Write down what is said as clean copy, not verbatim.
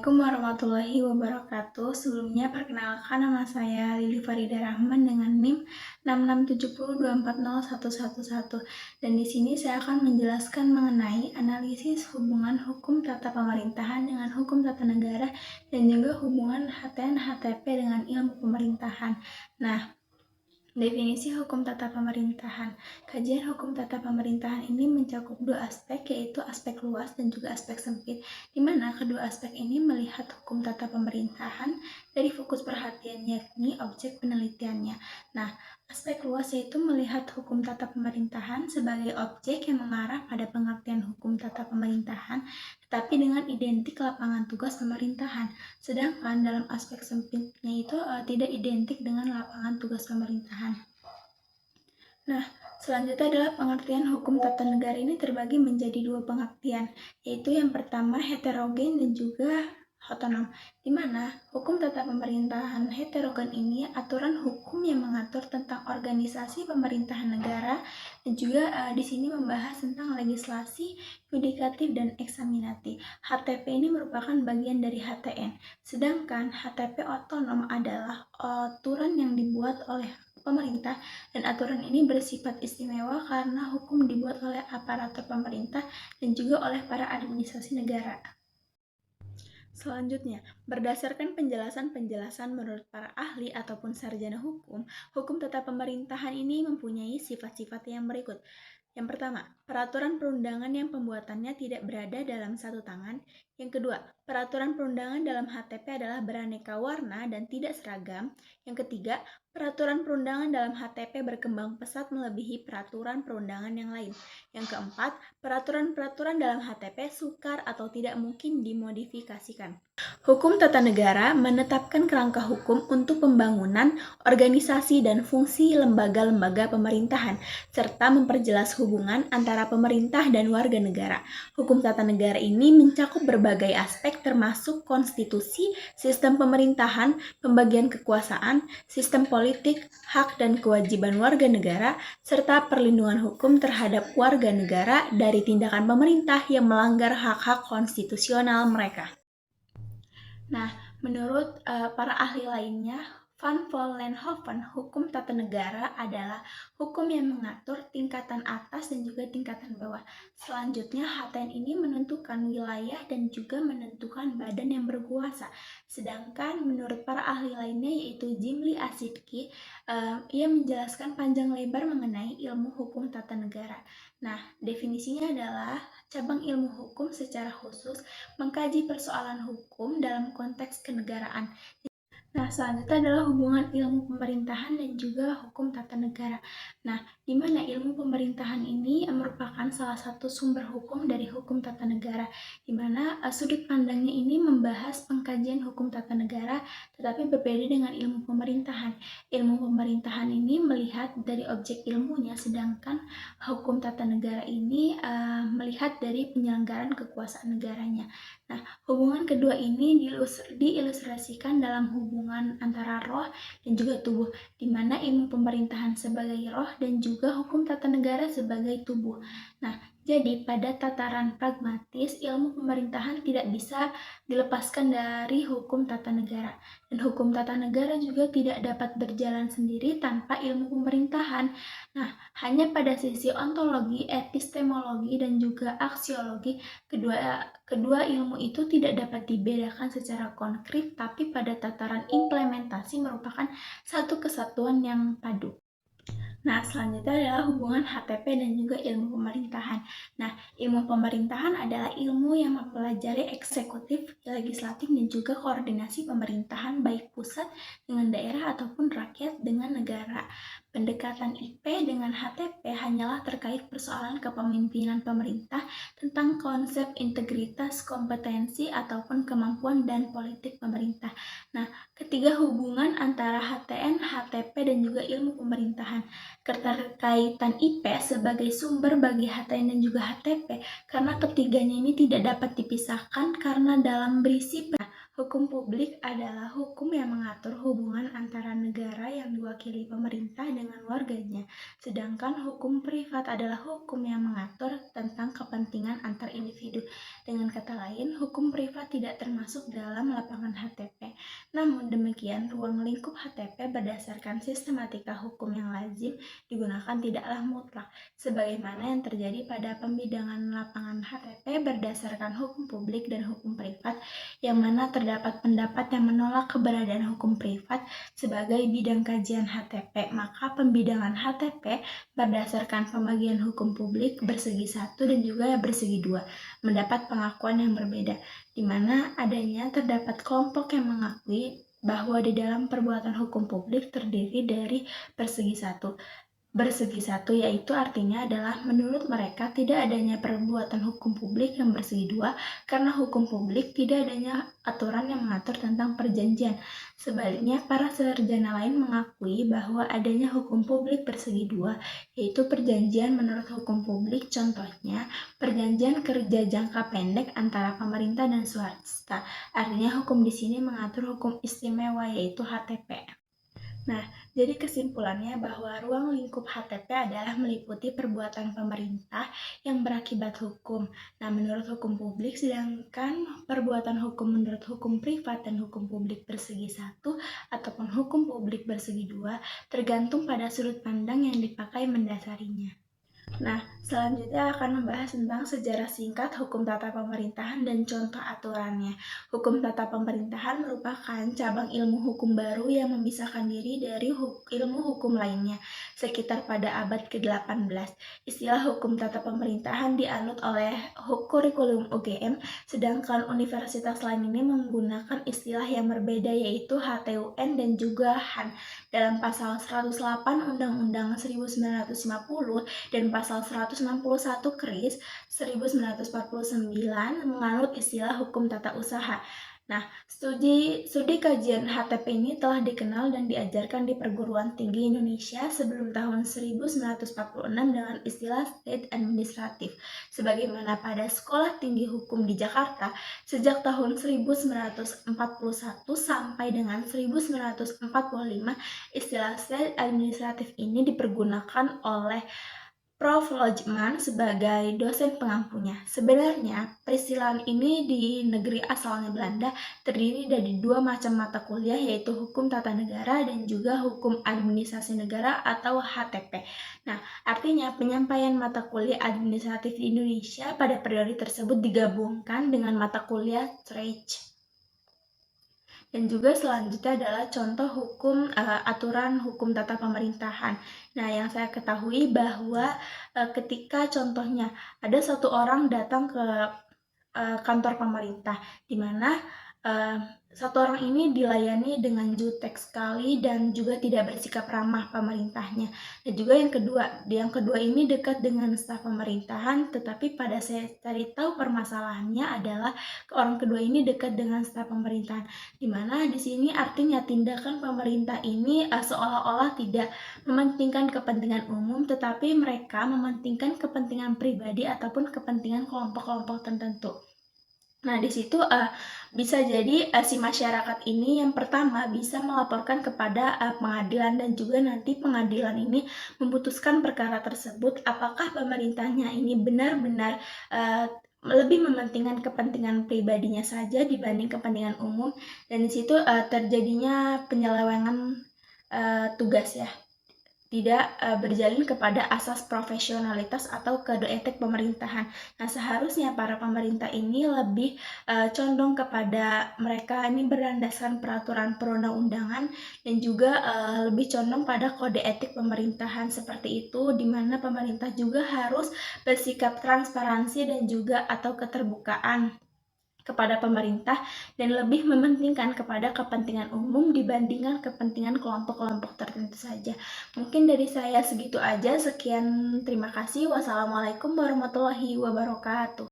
Assalamualaikum warahmatullahi wabarakatuh. Sebelumnya perkenalkan nama saya Lili Farida Rahman dengan NIM 6670240111. Dan di sini saya akan menjelaskan mengenai analisis hubungan hukum tata pemerintahan dengan hukum tata negara dan juga hubungan HTN HTP dengan ilmu pemerintahan. Nah, definisi hukum tata pemerintahan. Kajian hukum tata pemerintahan ini mencakup dua aspek, yaitu aspek luas dan juga aspek sempit, di mana kedua aspek ini melihat hukum tata pemerintahan dari fokus perhatian, yakni objek penelitiannya. Nah, aspek luas yaitu melihat hukum tata pemerintahan sebagai objek yang mengarah pada pengertian hukum tata pemerintahan, tetapi dengan identik lapangan tugas pemerintahan. Sedangkan dalam aspek sempitnya itu tidak identik dengan lapangan tugas pemerintahan. Nah, selanjutnya adalah pengertian hukum tata negara ini terbagi menjadi dua pengertian, yaitu yang pertama heterogen dan juga otonom, di mana hukum tata pemerintahan heterogen ini aturan hukum yang mengatur tentang organisasi pemerintahan negara dan juga di sini membahas tentang legislasi, yudikatif dan eksaminatif. HTP ini merupakan bagian dari HTN, sedangkan HTP otonom adalah aturan yang dibuat oleh pemerintah, dan aturan ini bersifat istimewa karena hukum dibuat oleh aparatur pemerintah dan juga oleh para administrasi negara. Selanjutnya, berdasarkan penjelasan-penjelasan menurut para ahli ataupun sarjana hukum, hukum tata pemerintahan ini mempunyai sifat-sifat yang berikut. Yang pertama, peraturan perundangan yang pembuatannya tidak berada dalam satu tangan. Yang kedua, peraturan perundangan dalam HTP adalah beraneka warna dan tidak seragam. Yang ketiga, peraturan perundangan dalam HTP berkembang pesat melebihi peraturan perundangan yang lain. Yang keempat, peraturan-peraturan dalam HTP sukar atau tidak mungkin dimodifikasikan. Hukum tata negara menetapkan kerangka hukum untuk pembangunan, organisasi, dan fungsi lembaga-lembaga pemerintahan, serta memperjelas hubungan antara pemerintah dan warga negara. Hukum tata negara ini mencakup berbagai aspek termasuk konstitusi, sistem pemerintahan, pembagian kekuasaan, sistem politik, hak dan kewajiban warga negara, serta perlindungan hukum terhadap warga negara dari tindakan pemerintah yang melanggar hak-hak konstitusional mereka. Nah, menurut para ahli lainnya, Van Vollenhoven, hukum tata negara adalah hukum yang mengatur tingkatan atas dan juga tingkatan bawah. Selanjutnya, HTN ini menentukan wilayah dan juga menentukan badan yang berkuasa. Sedangkan menurut para ahli lainnya, yaitu Jimli Asidki, ia menjelaskan panjang lebar mengenai ilmu hukum tata negara. Nah, definisinya adalah cabang ilmu hukum secara khusus mengkaji persoalan hukum dalam konteks kenegaraan. Nah, selanjutnya adalah hubungan ilmu pemerintahan dan juga hukum tata negara. Nah, di mana ilmu pemerintahan ini merupakan salah satu sumber hukum dari hukum tata negara, di mana sudut pandangnya ini membahas pengkajian hukum tata negara, tetapi berbeda dengan ilmu pemerintahan. Ilmu pemerintahan ini melihat dari objek ilmunya, sedangkan hukum tata negara ini melihat dari penyelenggaraan kekuasaan negaranya. Nah, hubungan kedua ini diilustrasikan dalam hubungan antara roh dan juga tubuh, di mana ilmu pemerintahan sebagai roh dan juga hukum tata negara sebagai tubuh. Nah, jadi pada tataran pragmatis, ilmu pemerintahan tidak bisa dilepaskan dari hukum tata negara. Dan hukum tata negara juga tidak dapat berjalan sendiri tanpa ilmu pemerintahan. Nah, hanya pada sisi ontologi, epistemologi, dan juga aksiologi, kedua ilmu itu tidak dapat dibedakan secara konkret, tapi pada tataran implementasi merupakan satu kesatuan yang padu. Nah, selanjutnya adalah hubungan HTP dan juga ilmu pemerintahan. Nah, ilmu pemerintahan adalah ilmu yang mempelajari eksekutif, legislatif, dan juga koordinasi pemerintahan baik pusat dengan daerah ataupun rakyat dengan negara. Pendekatan IP dengan HTP hanyalah terkait persoalan kepemimpinan pemerintah tentang konsep integritas, kompetensi, ataupun kemampuan dan politik pemerintah. Nah, ketiga hubungan antara HTN, HTP, dan juga ilmu pemerintahan. Keterkaitan IP sebagai sumber bagi HTN dan juga HTP karena ketiganya ini tidak dapat dipisahkan karena dalam berisi Hukum publik adalah hukum yang mengatur hubungan antara negara yang diwakili pemerintah dengan warganya, sedangkan hukum privat adalah hukum yang mengatur tentang kepentingan antar individu. Dengan kata lain, hukum privat tidak termasuk dalam lapangan HTP. Namun demikian, ruang lingkup HTP berdasarkan sistematika hukum yang lazim digunakan tidaklah mutlak, sebagaimana yang terjadi pada pembidangan lapangan HTP berdasarkan hukum publik dan hukum privat, yang mana terdapat pendapat yang menolak keberadaan hukum privat sebagai bidang kajian HTP, maka pembidangan HTP berdasarkan pembagian hukum publik bersegi satu dan juga bersegi dua mendapat pengakuan yang berbeda, di mana adanya terdapat kelompok yang mengakui bahwa di dalam perbuatan hukum publik terdiri dari bersegi satu. Bersegi satu yaitu artinya adalah menurut mereka tidak adanya perbuatan hukum publik yang bersegi dua karena hukum publik tidak adanya aturan yang mengatur tentang perjanjian. Sebaliknya, para sarjana lain mengakui bahwa adanya hukum publik bersegi dua yaitu perjanjian menurut hukum publik, contohnya perjanjian kerja jangka pendek antara pemerintah dan swasta. Artinya hukum di sini mengatur hukum istimewa yaitu HTP. Nah, jadi kesimpulannya bahwa ruang lingkup HTP adalah meliputi perbuatan pemerintah yang berakibat hukum. Nah, menurut hukum publik, sedangkan perbuatan hukum menurut hukum privat dan hukum publik bersegi satu ataupun hukum publik bersegi dua tergantung pada sudut pandang yang dipakai mendasarinya. Nah, selanjutnya akan membahas tentang sejarah singkat hukum tata pemerintahan dan contoh aturannya. Hukum tata pemerintahan merupakan cabang ilmu hukum baru yang memisahkan diri dari ilmu hukum lainnya, sekitar pada abad ke-18. Istilah hukum tata pemerintahan dianut oleh kurikulum UGM, sedangkan universitas lain ini menggunakan istilah yang berbeda yaitu HTUN dan juga HAN. Dalam pasal 108 Undang-Undang 1950 dan pasal 161 KRIS 1949 menganut istilah hukum tata usaha. Nah, studi kajian HTP ini telah dikenal dan diajarkan di perguruan tinggi Indonesia sebelum tahun 1946 dengan istilah state administratif, sebagaimana pada Sekolah Tinggi Hukum di Jakarta sejak tahun 1941 sampai dengan 1945, istilah state administratif ini dipergunakan oleh Prof. Lojman sebagai dosen pengampunya. Sebenarnya, peristilaan ini di negeri asalnya Belanda terdiri dari dua macam mata kuliah yaitu Hukum Tata Negara dan juga Hukum Administrasi Negara atau HTP. Nah, artinya penyampaian mata kuliah administratif di Indonesia pada periode tersebut digabungkan dengan mata kuliah Reich. Dan juga selanjutnya adalah contoh hukum aturan hukum tata pemerintahan. Nah, yang saya ketahui bahwa ketika contohnya ada satu orang datang ke kantor pemerintah, di mana satu orang ini dilayani dengan jutek sekali dan juga tidak bersikap ramah pemerintahnya. Dan juga yang kedua ini dekat dengan staf pemerintahan, tetapi pada saya cari tahu permasalahannya adalah orang kedua ini dekat dengan staf pemerintahan, di mana di sini artinya tindakan pemerintah ini seolah-olah tidak mementingkan kepentingan umum, tetapi mereka mementingkan kepentingan pribadi ataupun kepentingan kelompok-kelompok tertentu. Nah, di situ bisa jadi si masyarakat ini yang pertama bisa melaporkan kepada pengadilan dan juga nanti pengadilan ini memutuskan perkara tersebut apakah pemerintahnya ini benar-benar lebih mementingkan kepentingan pribadinya saja dibanding kepentingan umum, dan di situ terjadinya penyelewengan tugas ya, tidak berjalin kepada asas profesionalitas atau kode etik pemerintahan. Nah, seharusnya para pemerintah ini lebih condong kepada mereka ini berlandaskan peraturan perundang-undangan dan juga lebih condong pada kode etik pemerintahan seperti itu, di mana pemerintah juga harus bersikap transparansi dan juga atau keterbukaan kepada pemerintah dan lebih mementingkan kepada kepentingan umum dibandingkan kepentingan kelompok-kelompok tertentu saja. Mungkin dari saya segitu aja. Sekian, terima kasih. Wassalamualaikum warahmatullahi wabarakatuh.